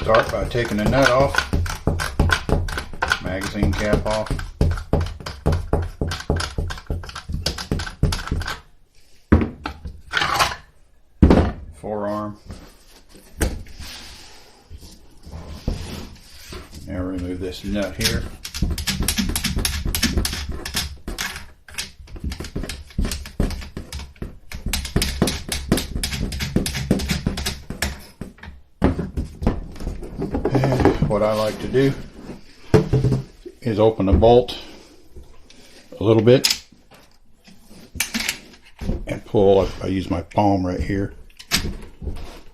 Start by taking the nut off, magazine cap off. Forearm. Now remove this nut here. And what I like to do is open the bolt a little bit and pull. I use my palm right here. A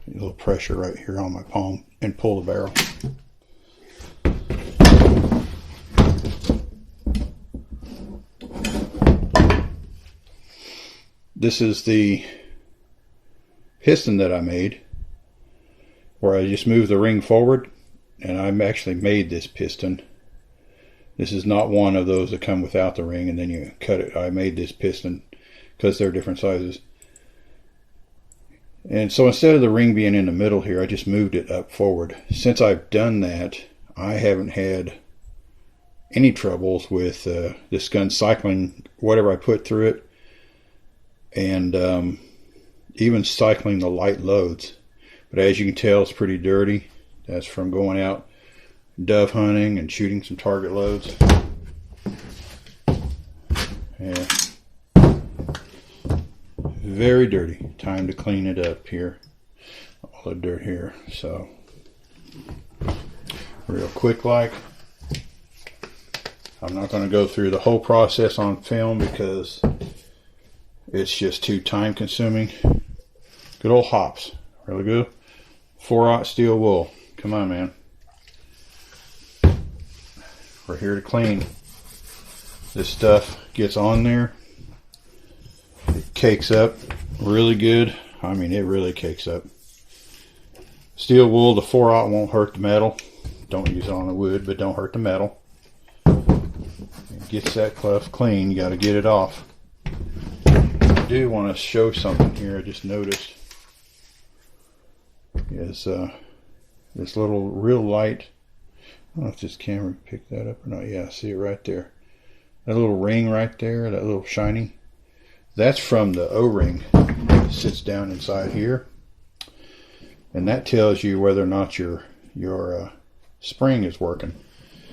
little pressure right here on my palm and pull the barrel. This is the piston that I made, where I just moved the ring forward, and I actually made this piston. This is not one of those that come without the ring and then you cut it. I made this piston because they're different sizes. And so instead of the ring being in the middle here, I just moved it up forward. Since I've done that, I haven't had any troubles with this gun cycling whatever I put through it, and even cycling the light loads. But as you can tell, it's pretty dirty. That's from going out dove hunting and shooting some target loads. Yeah. Very dirty. Time to clean it up here. All the dirt here. So, real quick like. I'm not going to go through the whole process on film because it's just too time consuming. Good old hops. Really good. 4/0 steel wool. Come on, man. We're here to clean. This stuff gets on there. It cakes up really good. I mean, it really cakes up. Steel wool, the 4/0 won't hurt the metal. Don't use it on the wood, but don't hurt the metal. It gets that cloth clean. You got to get it off. I do want to show something here. I just noticed is this little real light. I don't know if this camera picked that up or not. Yeah, I see it right there. That little ring right there, that little shiny. That's from the O-ring. It sits down inside here, and that tells you whether or not your spring is working.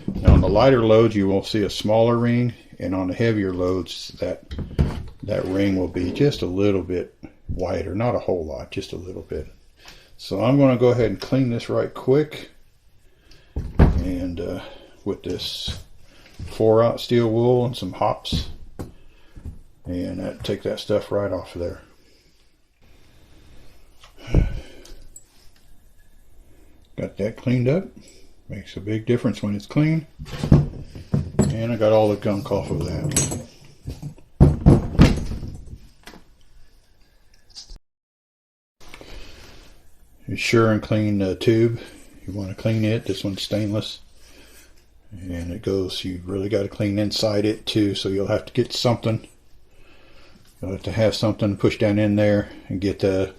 Now on the lighter loads, you will see a smaller ring, and on the heavier loads, that ring will be just a little bit wider. Not a whole lot, just a little bit. So I'm going to go ahead and clean this right quick, and with this 4/0 steel wool and some hops, and take that stuff right off of there. Got that cleaned up. Makes a big difference when it's clean. And I got all the gunk off of that. Be sure and clean the tube. You want to clean it. This one's stainless. And it goes, you really got to clean inside it too, so you'll have to get something. You'll have to have something to push down in there and get the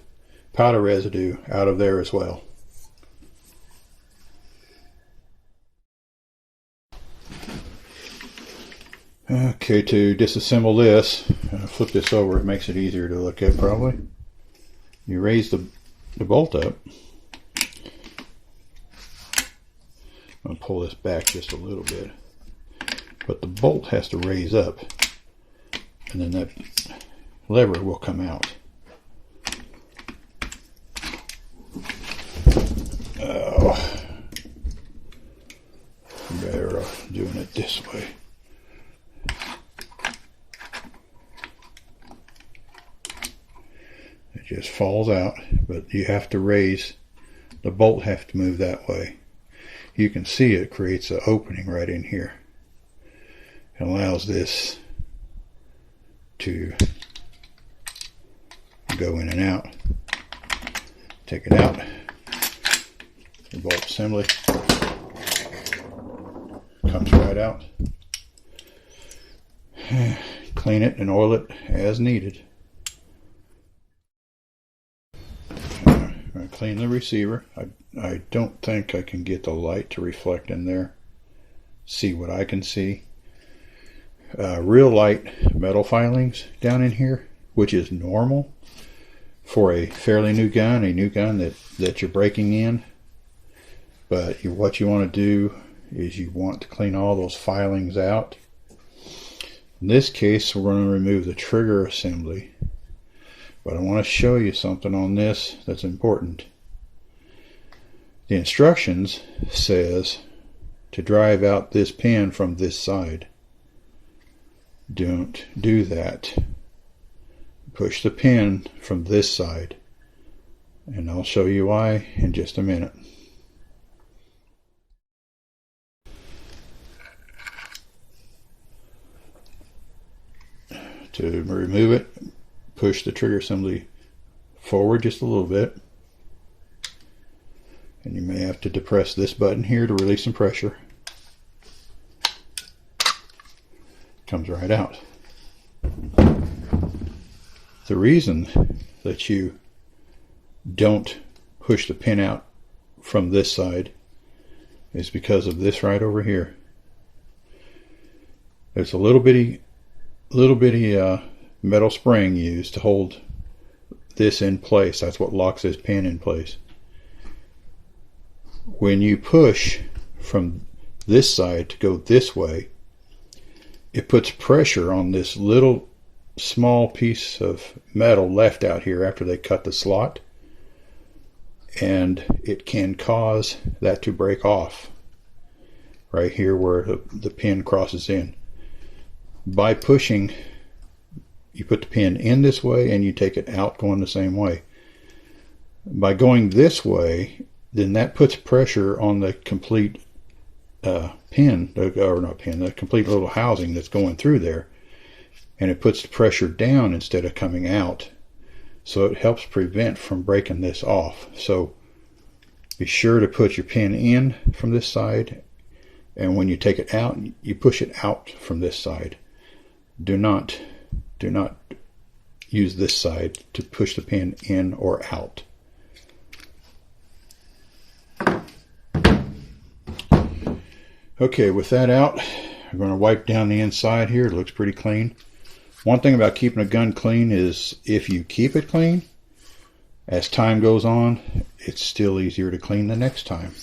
powder residue out of there as well. Okay, to disassemble this, flip this over, it makes it easier to look at probably. You raise the bolt up. I'm going to pull this back just a little bit. But the bolt has to raise up, and then that lever will come out. Oh, better doing it this way. It just falls out, but you have to raise, the bolt has to move that way. You can see it creates an opening right in here. It allows this to go in and out. Take it out. The bolt assembly comes right out. Clean it and oil it as needed. I'm going to clean the receiver. I don't think I can get the light to reflect in there. See what I can see. Real light metal filings down in here, which is normal for a fairly new gun, that you're breaking in. But what you want to do is you want to clean all those filings out. In this case, we're going to remove the trigger assembly. But I want to show you something on this that's important. The instructions says to drive out this pin from this side. Don't do that. Push the pin from this side. And I'll show you why in just a minute. To remove it, push the trigger assembly forward just a little bit. And you may have to depress this button here to release some pressure. Comes right out. The reason that you don't push the pin out from this side is because of this right over here. There's a little bitty metal spring used to hold this in place. That's what locks this pin in place. When you push from this side to go this way, it puts pressure on this little small piece of metal left out here after they cut the slot, and it can cause that to break off right here where the pin crosses in. By pushing, you put the pin in this way and you take it out going the same way. By going this way, then that puts pressure on the complete the complete little housing that's going through there, and it puts the pressure down instead of coming out, so it helps prevent from breaking this off. So be sure to put your pin in from this side, and when you take it out, you push it out from this side. Do not use this side to push the pin in or out. Okay, with that out, I'm going to wipe down the inside here. It looks pretty clean. One thing about keeping a gun clean is if you keep it clean, as time goes on, it's still easier to clean the next time.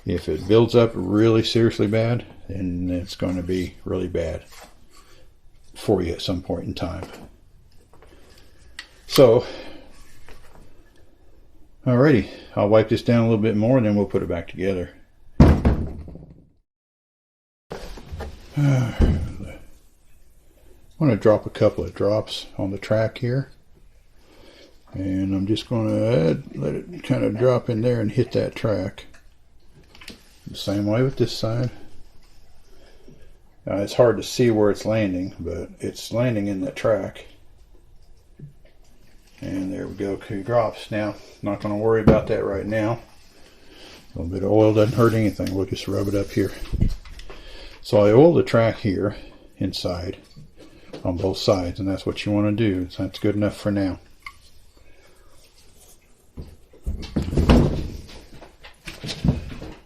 If it builds up really seriously bad, then it's going to be really bad for you at some point in time. So, alrighty, I'll wipe this down a little bit more and then we'll put it back together. I want to drop a couple of drops on the track here, and I'm just going to let it kind of drop in there and hit that track. The same way with this side. It's hard to see where it's landing, but it's landing in the track. And there we go, 2 drops. Now, not going to worry about that right now. A little bit of oil doesn't hurt anything. We'll just rub it up here. So I oil the track here inside on both sides, and that's what you want to do. So that's good enough for now.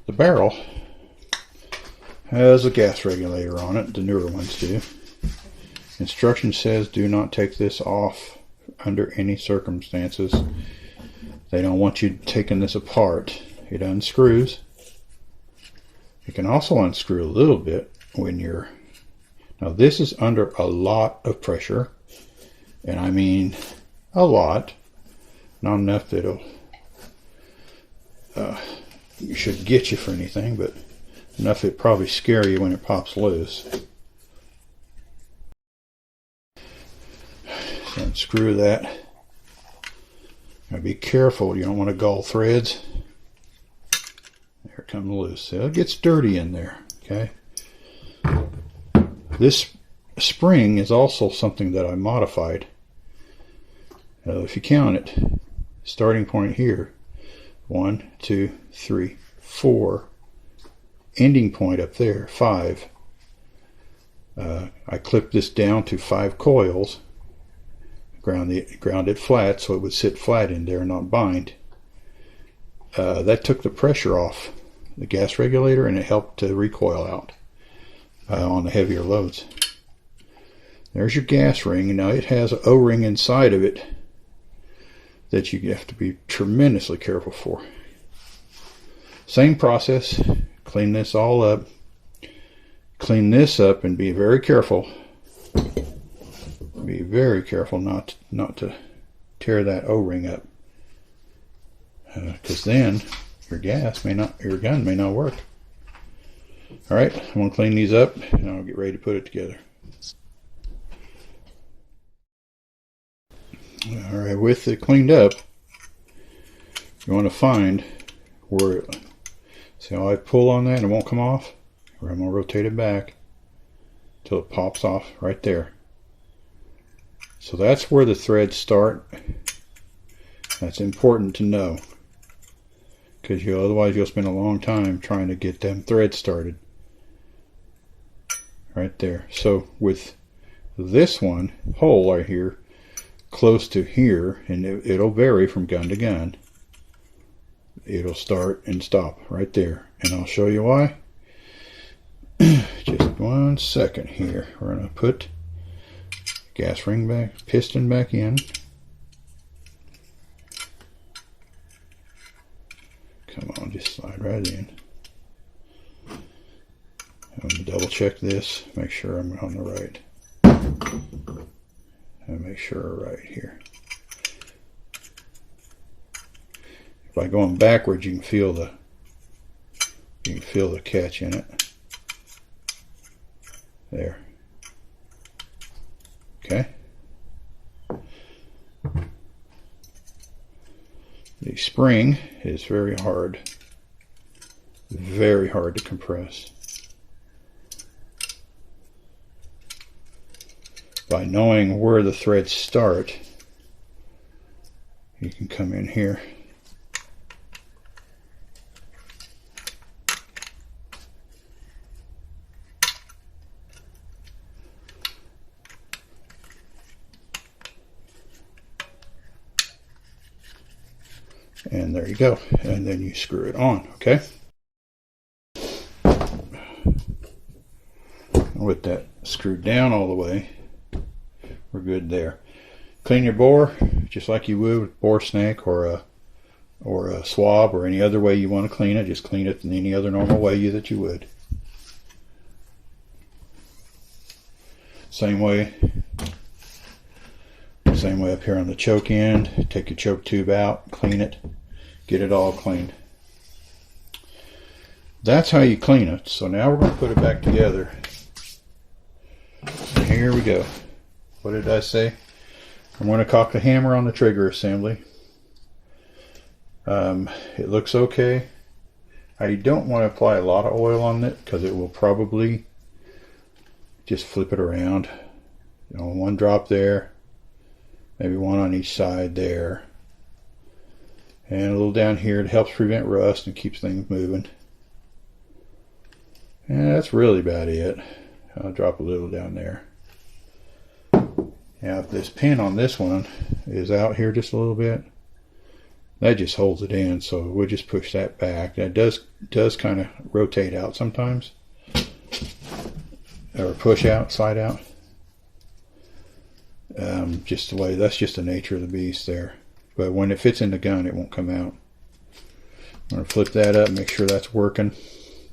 The barrel has a gas regulator on it. The newer ones do. Instruction says do not take this off under any circumstances. They don't want you taking this apart. It unscrews. You can also unscrew a little bit when you're... Now this is under a lot of pressure, and I mean a lot. Not enough that it'll you should get you for anything, but enough it probably scare you when it pops loose. So unscrew that. Now be careful, you don't want to gall threads. There it comes loose. So it gets dirty in there, okay? This spring is also something that I modified. If you count it, starting point here, 1, 2, 3, 4, ending point up there, 5. I clipped this down to 5 coils, ground it flat so it would sit flat in there and not bind. that took the pressure off the gas regulator, and it helped to recoil out on the heavier loads. There's your gas ring, and now it has an O-ring inside of it that you have to be tremendously careful for. Same process. Clean this all up. Clean this up and be very careful. Be very careful not to tear that O-ring up, because then your gun may not work. All right, I'm gonna clean these up and I'll get ready to put it together. All right, with it cleaned up, you want to find where, see how I pull on that and it won't come off? Or I'm going to rotate it back till it pops off right there. So that's where the threads start. That's important to know, because otherwise you'll spend a long time trying to get them threads started. Right there. So with this one hole right here, close to here, and it'll vary from gun to gun. It'll start and stop right there, and I'll show you why. Just 1 second here. We're going to put gas ring back, piston back in. Come on, just slide right in. I'm going to double check this, make sure I'm on the right. And make sure right here. By going backwards, you can feel the catch in it. There. Okay. The spring is very hard to compress. By knowing where the threads start, you can come in here and there you go, and then you screw it on. Okay, with that screwed down all the way, we're good there. Clean your bore just like you would with bore snake or a swab or any other way you want to clean it. Just clean it in any other normal way that you would. Same way up here on the choke end. Take your choke tube out, clean it, get it all cleaned. That's how you clean it. So now we're going to put it back together. And here we go. What did I say? I'm going to cock the hammer on the trigger assembly. It looks okay. I don't want to apply a lot of oil on it because it will probably just flip it around. You know, 1 drop there, maybe 1 on each side there, and a little down here. It helps prevent rust and keeps things moving. And that's really about it. I'll drop a little down there. Now, if this pin on this one is out here just a little bit, that just holds it in, so we'll just push that back. That does kind of rotate out sometimes, or push out, slide out. Just the way, that's just the nature of the beast there. But when it fits in the gun, it won't come out. I'm going to flip that up, make sure that's working.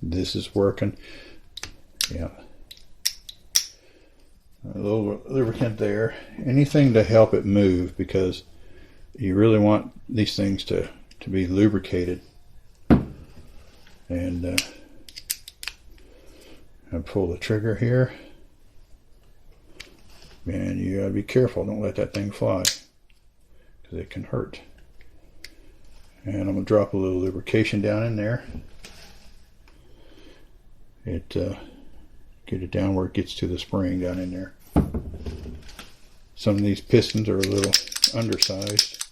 This is working. Yeah. A little lubricant there. Anything to help it move, because you really want these things to be lubricated. And I pull the trigger here. Man, you gotta be careful. Don't let that thing fly, because it can hurt. And I'm gonna drop a little lubrication down in there. Get it down where it gets to the spring down in there. Some of these pistons are a little undersized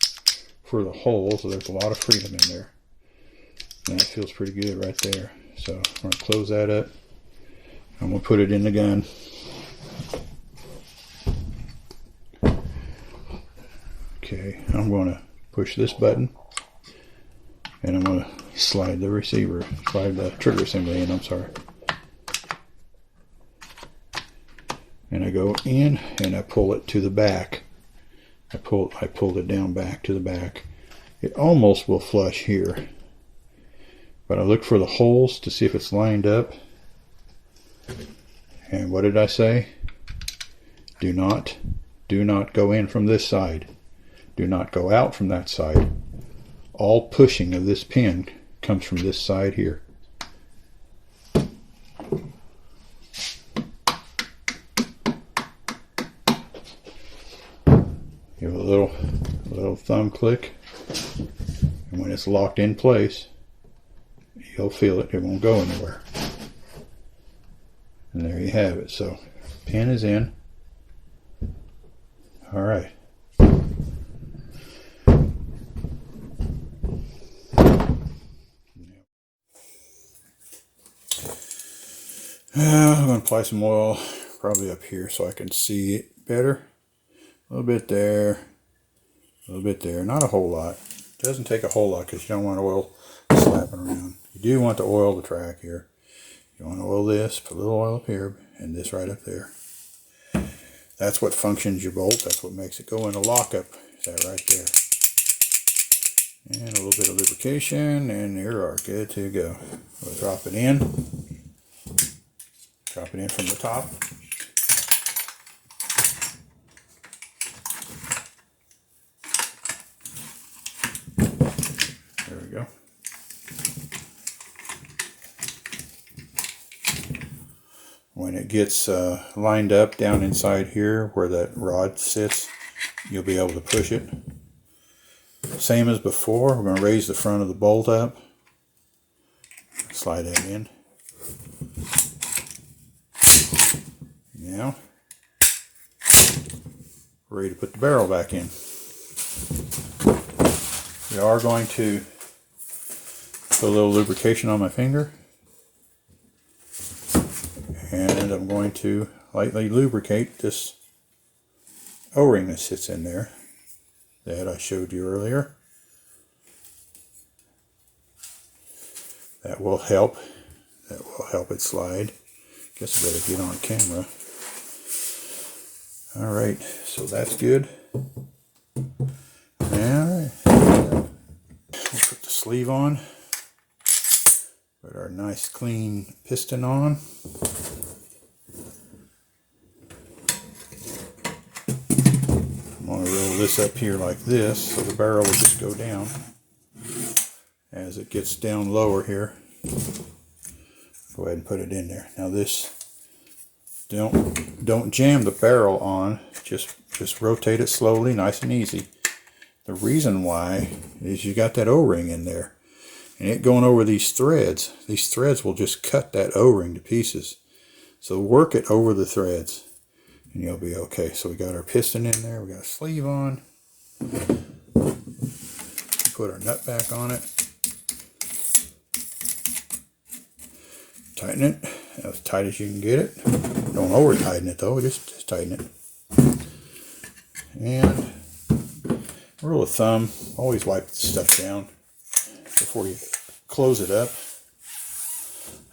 for the hole, so there's a lot of freedom in there. And that feels pretty good right there. So I'm going to close that up. I'm going to put it in the gun. Okay, I'm going to push this button. And I'm going to slide the trigger assembly in, I'm sorry. And I go in and I pull it to the back. I pulled it down back to the back. It almost will flush here. But I look for the holes to see if it's lined up. And what did I say? Do not go in from this side. Do not go out from that side. All pushing of this pin comes from this side here. Give it a little thumb click, and when it's locked in place, you'll feel it. It won't go anywhere. And there you have it. So, pin is in. All right. I'm going to apply some oil, probably up here so I can see it better. A little bit there, a little bit there. Not a whole lot. It doesn't take a whole lot because you don't want oil slapping around. You do want to oil the track here. You want to oil this, put a little oil up here, and this right up there. That's what functions your bolt. That's what makes it go into lockup. Is that right there. And a little bit of lubrication, and you are good to go. We'll drop it in. Drop it in from the top. There we go. When it gets lined up down inside here where that rod sits, you'll be able to push it. Same as before, we're going to raise the front of the bolt up. Slide that in. Now, we're ready to put the barrel back in. We are going to put a little lubrication on my finger. And I'm going to lightly lubricate this O-ring that sits in there that I showed you earlier. That will help. That will help it slide. Guess I better get on camera. Alright, so that's good. Alright. We'll put the sleeve on. Put our nice clean piston on. I'm going to roll this up here like this so the barrel will just go down as it gets down lower here. Go ahead and put it in there. Now this, don't jam the barrel on, just rotate it slowly, nice and easy. The reason why is you got that O-ring in there. And it going over these threads will just cut that O-ring to pieces. So work it over the threads and you'll be okay. So we got our piston in there, we got a sleeve on. Put our nut back on it. Tighten it as tight as you can get it. Don't over tighten it though, just tighten it. And rule of thumb, always wipe the stuff down before you close it up.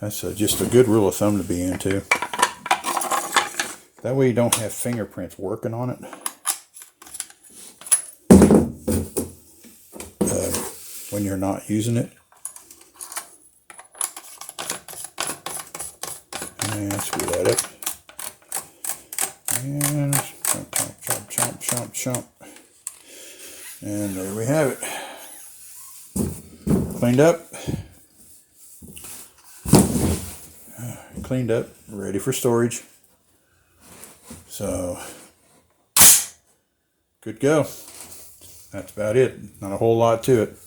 That's just a good rule of thumb to be into. That way you don't have fingerprints working on it. When you're not using it. And screw that up. And chomp, chomp, chomp, chomp, chomp. And there we have it. Cleaned up, ready for storage. So, good go. That's about it. Not a whole lot to it.